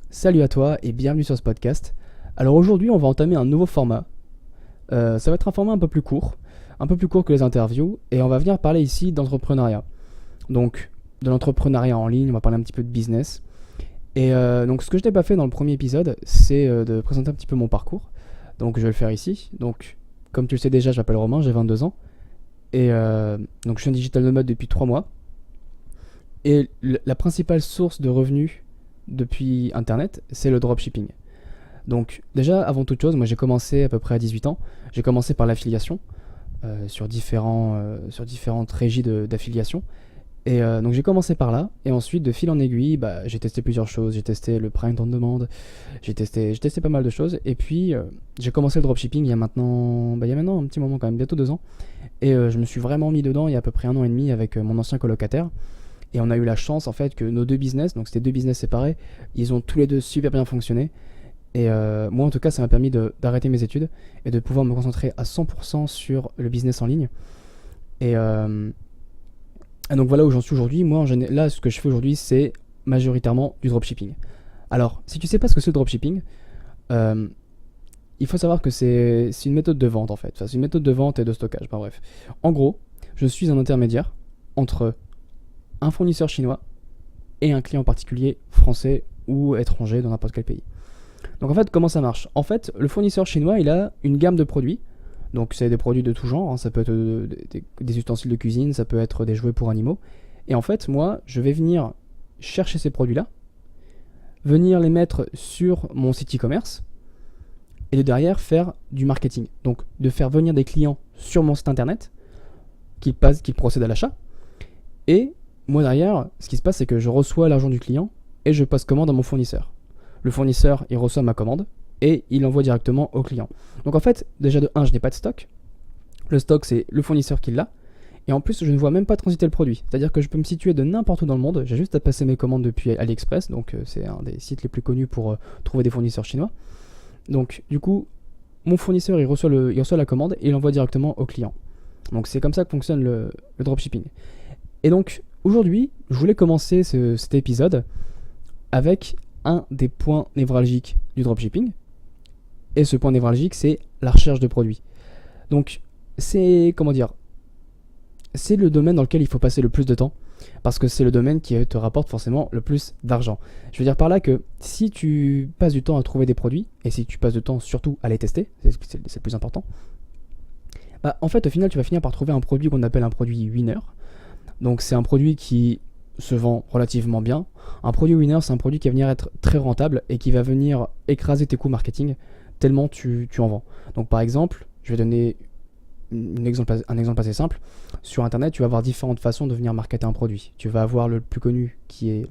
Salut à toi et bienvenue sur ce podcast. Alors aujourd'hui, on va entamer un nouveau format. Ça va être un format un peu plus court que les interviews, et on va venir parler ici d'entrepreneuriat. Donc, de l'entrepreneuriat en ligne, on va parler un petit peu de business. Donc, ce que je n'ai pas fait dans le premier épisode, c'est de présenter un petit peu mon parcours. Donc, je vais le faire ici. Donc, comme tu le sais déjà, je m'appelle Romain, j'ai 22 ans. Donc, je suis un digital nomade depuis 3 mois. Et la principale source de revenus depuis Internet, c'est le dropshipping. Donc déjà, avant toute chose, moi j'ai commencé à peu près à 18 ans. J'ai commencé par l'affiliation sur différentes régies d'affiliation. Donc j'ai commencé par là, et ensuite de fil en aiguille, j'ai testé plusieurs choses. J'ai testé le Prime on Demand, j'ai testé pas mal de choses. Et puis j'ai commencé le dropshipping il y a maintenant un petit moment quand même, bientôt 2 ans. Je me suis vraiment mis dedans il y a à peu près 1 an et demi avec mon ancien colocataire. Et on a eu la chance en fait que nos deux business, donc c'était deux business séparés, ils ont tous les deux super bien fonctionné. Moi en tout cas ça m'a permis d'arrêter mes études et de pouvoir me concentrer à 100% sur le business en ligne. Et, euh, et donc voilà où j'en suis aujourd'hui. Moi là ce que je fais aujourd'hui c'est majoritairement du dropshipping. Alors si tu sais pas ce que c'est le dropshipping, euh, il faut savoir que c'est une méthode de vente en fait. Enfin, c'est une méthode de vente et de stockage. Enfin, bref. En gros, je suis un intermédiaire entre un fournisseur chinois et un client particulier français ou étranger dans n'importe quel pays. Donc en fait, comment ça marche? En fait, le fournisseur chinois, il a une gamme de produits. Donc c'est des produits de tout genre, hein. Ça peut être des ustensiles de cuisine, ça peut être des jouets pour animaux. Et en fait, moi, je vais venir chercher ces produits-là, venir les mettre sur mon site e-commerce, et de derrière faire du marketing. Donc de faire venir des clients sur mon site internet, qui procèdent à l'achat. Et moi derrière, ce qui se passe, c'est que je reçois l'argent du client et je passe commande à mon fournisseur. Le fournisseur, il reçoit ma commande et il l'envoie directement au client. Donc en fait, déjà de 1, je n'ai pas de stock. Le stock, c'est le fournisseur qui l'a. Et en plus, je ne vois même pas transiter le produit. C'est-à-dire que je peux me situer de n'importe où dans le monde. J'ai juste à passer mes commandes depuis AliExpress. Donc c'est un des sites les plus connus pour trouver des fournisseurs chinois. Donc du coup, mon fournisseur, il reçoit la commande et il l'envoie directement au client. Donc c'est comme ça que fonctionne le dropshipping. Et donc aujourd'hui, je voulais commencer cet épisode avec un des points névralgiques du dropshipping. Et ce point névralgique, c'est la recherche de produits. Donc, comment dire, c'est le domaine dans lequel il faut passer le plus de temps, parce que c'est le domaine qui te rapporte forcément le plus d'argent. Je veux dire par là que si tu passes du temps à trouver des produits, et si tu passes du temps surtout à les tester, c'est le plus important, en fait au final tu vas finir par trouver un produit qu'on appelle un produit winner. Donc c'est un produit qui se vend relativement bien. Un produit winner, c'est un produit qui va venir être très rentable et qui va venir écraser tes coûts marketing tellement tu en vends. Donc par exemple, je vais donner un exemple assez simple. Sur internet, tu vas avoir différentes façons de venir marketer un produit. Tu vas avoir la plus connue, qui est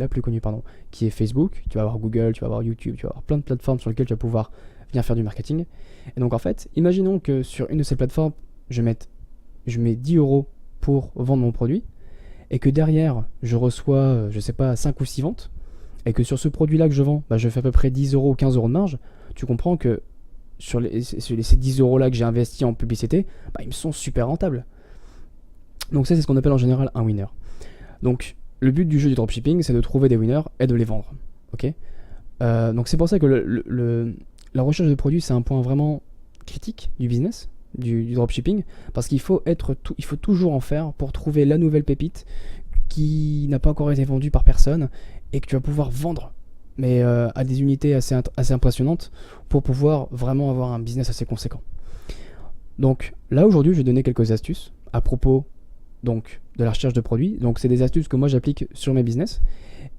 Facebook. Tu vas avoir Google, tu vas avoir YouTube, tu vas avoir plein de plateformes sur lesquelles tu vas pouvoir venir faire du marketing. Et donc en fait, imaginons que sur une de ces plateformes, je mets 10 euros pour vendre mon produit, et que derrière, je reçois, je sais pas, 5 ou 6 ventes, et que sur ce produit-là que je vends, je fais à peu près 10 euros ou 15 euros de marge, tu comprends que sur ces 10 euros-là que j'ai investi en publicité, ils me sont super rentables. Donc ça, c'est ce qu'on appelle en général un winner. Donc le but du jeu du dropshipping, c'est de trouver des winners et de les vendre. Ok. Donc c'est pour ça que la recherche de produits, c'est un point vraiment critique du business, du dropshipping, parce qu'il faut toujours en faire pour trouver la nouvelle pépite qui n'a pas encore été vendue par personne et que tu vas pouvoir vendre, mais à des unités assez impressionnantes pour pouvoir vraiment avoir un business assez conséquent. Donc là aujourd'hui, je vais donner quelques astuces à propos donc de la recherche de produits. Donc c'est des astuces que moi j'applique sur mes business,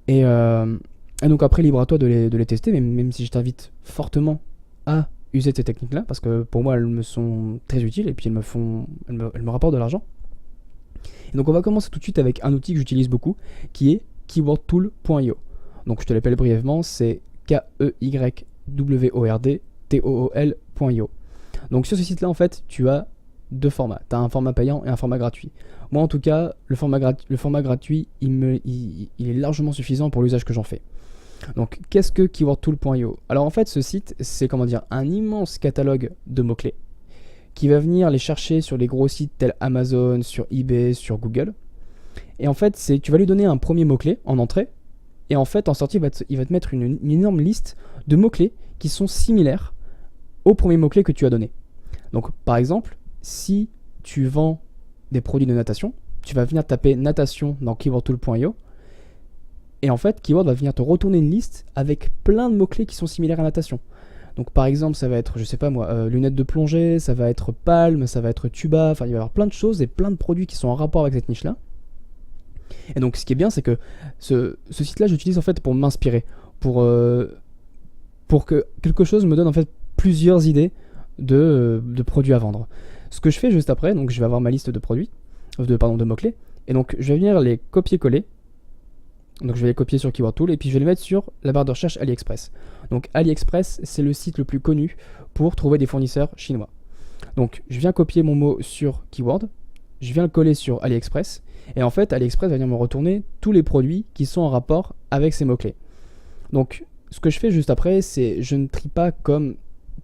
et, euh, et donc après libre à toi de les tester, même si je t'invite fortement à user de ces techniques-là, parce que pour moi elles me sont très utiles et puis elles me rapportent de l'argent. Et donc on va commencer tout de suite avec un outil que j'utilise beaucoup, qui est keywordtool.io. Donc je te l'appelle brièvement, c'est keywordtool.io. Donc sur ce site-là, en fait, tu as deux formats. Tu as un format payant et un format gratuit. Moi, en tout cas, le format gratuit, il est largement suffisant pour l'usage que j'en fais. Donc, qu'est-ce que keywordtool.io? Alors, en fait, ce site, c'est un immense catalogue de mots-clés qui va venir les chercher sur les gros sites tels Amazon, sur eBay, sur Google. Et en fait, tu vas lui donner un premier mot-clé en entrée, Et en fait, en sortie, il va te mettre une énorme liste de mots-clés qui sont similaires au premier mot-clé que tu as donné. Donc, par exemple, si tu vends des produits de natation, tu vas venir taper natation dans keywordtool.io. Et en fait, Keyword va venir te retourner une liste avec plein de mots-clés qui sont similaires à natation. Donc par exemple, ça va être, je sais pas moi, lunettes de plongée, ça va être palme, ça va être tuba, enfin il va y avoir plein de choses et plein de produits qui sont en rapport avec cette niche-là. Et donc ce qui est bien, c'est que ce site-là, j'utilise en fait pour m'inspirer, pour que quelque chose me donne en fait plusieurs idées de produits à vendre. Ce que je fais juste après, donc je vais avoir ma liste de produits, de mots-clés, et donc je vais venir les copier-coller. Donc je vais les copier sur Keyword Tool et puis je vais les mettre sur la barre de recherche AliExpress. Donc AliExpress, c'est le site le plus connu pour trouver des fournisseurs chinois. Donc je viens copier mon mot sur Keyword, je viens le coller sur AliExpress, et en fait AliExpress va venir me retourner tous les produits qui sont en rapport avec ces mots-clés. Donc ce que je fais juste après, c'est je ne trie pas comme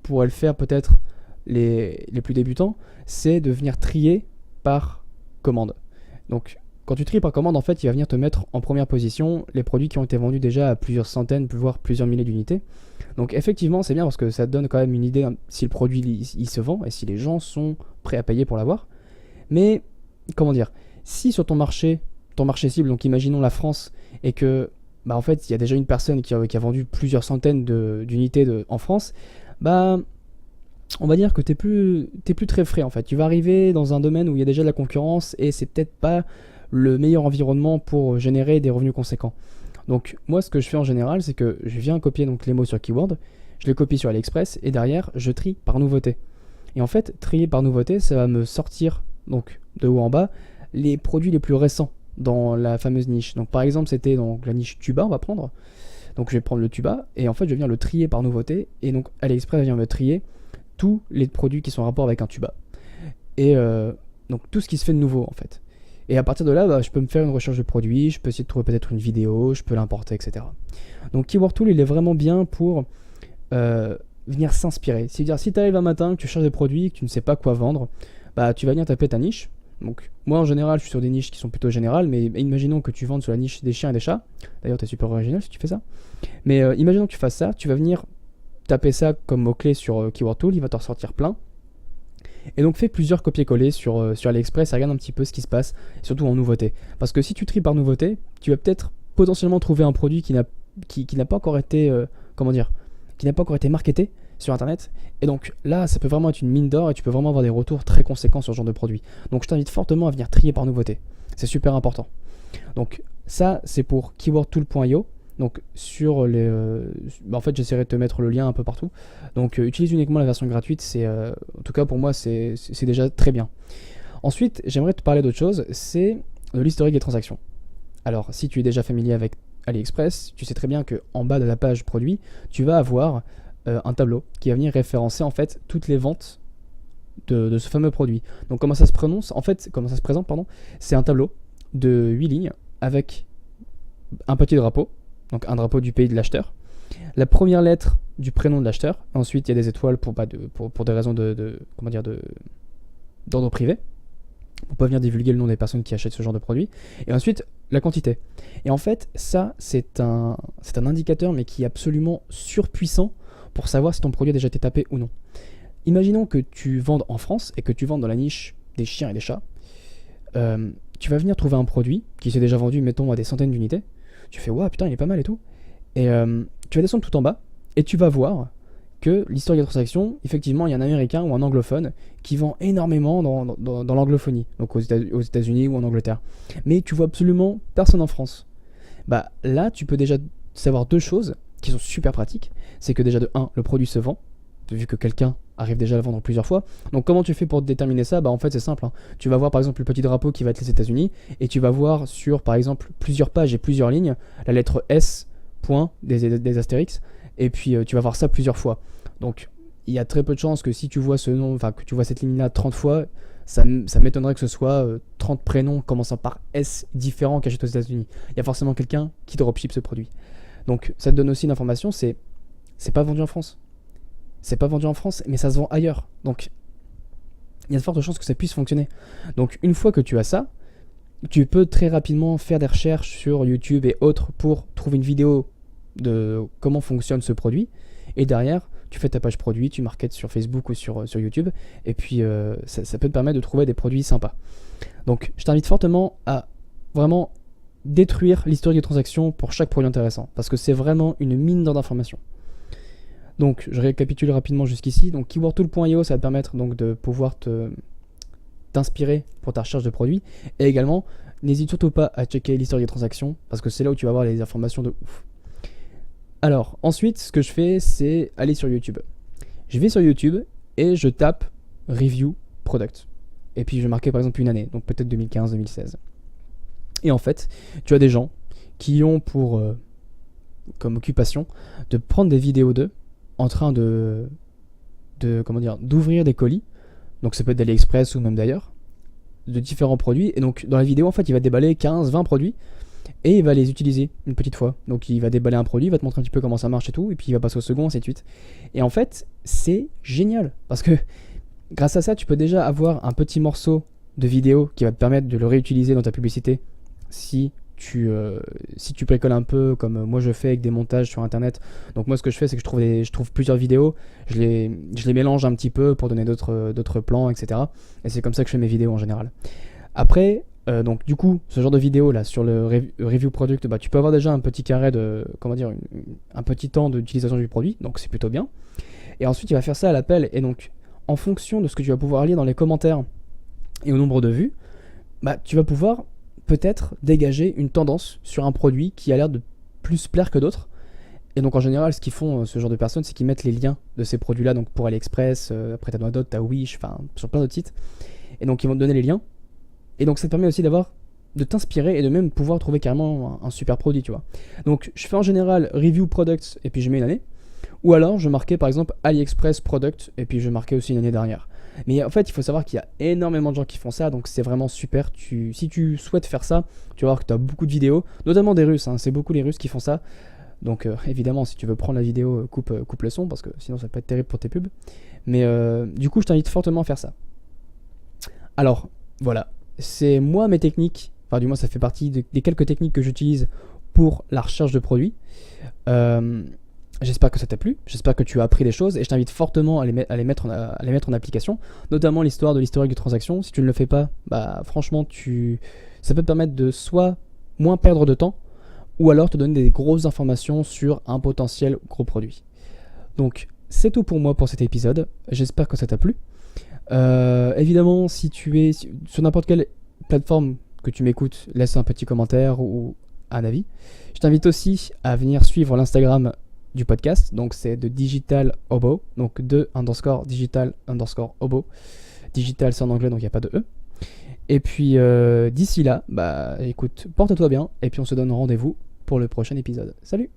pourraient le faire peut-être les plus débutants, c'est de venir trier par commande. Donc quand tu tries par commande, en fait, il va venir te mettre en première position les produits qui ont été vendus déjà à plusieurs centaines, voire plusieurs milliers d'unités. Donc effectivement, c'est bien parce que ça te donne quand même une idée si le produit il se vend et si les gens sont prêts à payer pour l'avoir. Mais comment dire, si sur ton marché cible, donc imaginons la France, et que en fait il y a déjà une personne qui a vendu plusieurs centaines d'unités en France, on va dire que t'es plus très frais en fait. Tu vas arriver dans un domaine où il y a déjà de la concurrence et c'est peut-être pas le meilleur environnement pour générer des revenus conséquents. Donc moi ce que je fais en général, c'est que je viens copier donc les mots sur Keyword, je les copie sur AliExpress et derrière je trie par nouveauté. Et en fait, trier par nouveauté, ça va me sortir donc de haut en bas les produits les plus récents dans la fameuse niche. Donc par exemple, c'était donc la niche tuba, on va prendre. Donc je vais prendre le tuba et en fait je vais venir le trier par nouveauté et donc AliExpress vient me trier tous les produits qui sont en rapport avec un tuba. Et donc tout ce qui se fait de nouveau en fait. Et à partir de là, je peux me faire une recherche de produits, je peux essayer de trouver peut-être une vidéo, je peux l'importer, etc. Donc Keyword Tool, il est vraiment bien pour venir s'inspirer. C'est-à-dire, si tu arrives un matin, que tu cherches des produits, que tu ne sais pas quoi vendre, tu vas venir taper ta niche. Donc moi en général, je suis sur des niches qui sont plutôt générales, mais imaginons que tu vendes sur la niche des chiens et des chats. D'ailleurs, tu es super original si tu fais ça. Mais imaginons que tu fasses ça, tu vas venir taper ça comme mot-clé sur Keyword Tool, il va t'en sortir plein. Et donc fais plusieurs copier-coller sur AliExpress et regarde un petit peu ce qui se passe, surtout en nouveauté. Parce que si tu tries par nouveauté, tu vas peut-être potentiellement trouver un produit qui n'a pas encore été, qui n'a pas encore été marketé sur internet. Et donc là, ça peut vraiment être une mine d'or et tu peux vraiment avoir des retours très conséquents sur ce genre de produit. Donc je t'invite fortement à venir trier par nouveauté. C'est super important. Donc ça, c'est pour keywordtool.io. Donc sur les, en fait j'essaierai de te mettre le lien un peu partout. Donc utilise uniquement la version gratuite, en tout cas pour moi c'est déjà très bien. Ensuite j'aimerais te parler d'autre chose, c'est de l'historique des transactions. Alors si tu es déjà familier avec AliExpress, tu sais très bien que en bas de la page produit, tu vas avoir un tableau qui va venir référencer en fait toutes les ventes de ce fameux produit. Donc comment ça se présente, c'est un tableau de 8 lignes avec un petit drapeau. Donc un drapeau du pays de l'acheteur, la première lettre du prénom de l'acheteur, ensuite il y a des étoiles pour des raisons d'ordre privé, pour pas venir divulguer le nom des personnes qui achètent ce genre de produit, et ensuite la quantité. Et en fait ça c'est un indicateur mais qui est absolument surpuissant pour savoir si ton produit a déjà été tapé ou non. Imaginons que tu vendes en France et que tu vendes dans la niche des chiens et des chats, tu vas venir trouver un produit qui s'est déjà vendu mettons à des centaines d'unités. Tu fais ouais putain il est pas mal et tout, et tu vas descendre tout en bas et tu vas voir que l'historique des transactions, effectivement il y a un américain ou un anglophone qui vend énormément dans l'anglophonie, donc aux États-Unis ou en Angleterre, mais tu vois absolument personne en France. Là tu peux déjà savoir deux choses qui sont super pratiques. C'est que déjà de 1, le produit se vend vu que quelqu'un arrive déjà à le vendre plusieurs fois. Donc comment tu fais pour déterminer ça? En fait c'est simple, hein. Tu vas voir par exemple le petit drapeau qui va être les États-Unis et tu vas voir sur par exemple plusieurs pages et plusieurs lignes la lettre S point des astérix et puis tu vas voir ça plusieurs fois. Donc il y a très peu de chances que si tu vois ce nom, que tu vois cette ligne là 30 fois, ça m'étonnerait que ce soit 30 prénoms commençant par S différents qui achètent aux États-Unis. Il y a forcément quelqu'un qui dropship ce produit. Donc ça te donne aussi une information, c'est pas vendu en France. C'est pas vendu en France, mais ça se vend ailleurs. Donc, il y a de fortes chances que ça puisse fonctionner. Donc, une fois que tu as ça, tu peux très rapidement faire des recherches sur YouTube et autres pour trouver une vidéo de comment fonctionne ce produit. Et derrière, tu fais ta page produit, tu marketes sur Facebook ou sur YouTube. Et puis, ça peut te permettre de trouver des produits sympas. Donc, je t'invite fortement à vraiment détruire l'historique des transactions pour chaque produit intéressant. Parce que c'est vraiment une mine d'or d'informations. Donc, je récapitule rapidement jusqu'ici. Donc, keywordtool.io, ça va te permettre donc, de pouvoir t'inspirer pour ta recherche de produits. Et également, n'hésite surtout pas à checker l'historique des transactions, parce que c'est là où tu vas avoir les informations de ouf. Alors, ensuite, ce que je fais, c'est aller sur YouTube. Je vais sur YouTube et je tape Review Product. Et puis, je vais marquer par exemple une année, donc peut-être 2015-2016. Et en fait, tu as des gens qui ont pour comme occupation de prendre des vidéos d'eux en train d'ouvrir des colis. Donc ça peut être d'AliExpress ou même d'ailleurs, de différents produits. Et donc dans la vidéo, en fait, il va déballer 15-20 produits et il va les utiliser une petite fois. Donc il va déballer un produit, il va te montrer un petit peu comment ça marche et tout, et puis il va passer au second, ainsi de suite. Et en fait, c'est génial parce que grâce à ça, tu peux déjà avoir un petit morceau de vidéo qui va te permettre de le réutiliser dans ta publicité si tu bricoles un peu comme moi je fais avec des montages sur internet. Donc moi ce que je fais, c'est que je trouve plusieurs vidéos, je les mélange un petit peu pour donner d'autres plans, etc. Et c'est comme ça que je fais mes vidéos en général. Après, donc du coup, ce genre de vidéo là sur le review product, tu peux avoir déjà un petit carré de, un petit temps d'utilisation du produit, donc c'est plutôt bien. Et ensuite il va faire ça à l'appel, et donc en fonction de ce que tu vas pouvoir lire dans les commentaires et au nombre de vues, tu vas pouvoir peut-être dégager une tendance sur un produit qui a l'air de plus plaire que d'autres. Et donc en général, ce qu'ils font, ce genre de personnes, c'est qu'ils mettent les liens de ces produits-là, donc pour AliExpress, après t'as Noidot, t'as Wish, enfin sur plein d'autres sites. Et donc ils vont te donner les liens. Et donc ça te permet aussi de t'inspirer et de même pouvoir trouver carrément un super produit, tu vois. Donc je fais en général review products et puis je mets une année. Ou alors je marquais par exemple AliExpress product et puis je marquais aussi une année dernière. Mais en fait, il faut savoir qu'il y a énormément de gens qui font ça, donc c'est vraiment super. Si tu souhaites faire ça, tu vas voir que tu as beaucoup de vidéos, notamment des Russes, c'est beaucoup les Russes qui font ça. Donc évidemment, si tu veux prendre la vidéo, coupe le son, parce que sinon ça peut être terrible pour tes pubs. Mais du coup, je t'invite fortement à faire ça. Alors, voilà, c'est moi mes techniques, enfin du moins ça fait partie des quelques techniques que j'utilise pour la recherche de produits. J'espère que ça t'a plu, j'espère que tu as appris des choses et je t'invite fortement à les mettre en application, notamment l'histoire de l'historique de transaction. Si tu ne le fais pas, franchement, ça peut te permettre de soit moins perdre de temps ou alors te donner des grosses informations sur un potentiel gros produit. Donc, c'est tout pour moi pour cet épisode, j'espère que ça t'a plu. Évidemment, si tu es sur n'importe quelle plateforme que tu m'écoutes, laisse un petit commentaire ou un avis. Je t'invite aussi à venir suivre l'Instagram du podcast, donc c'est de Digital Hobo, donc _digital _hobo. Digital c'est en anglais, donc il n'y a pas de E. Et puis d'ici là, écoute, porte-toi bien, et puis on se donne rendez-vous pour le prochain épisode. Salut!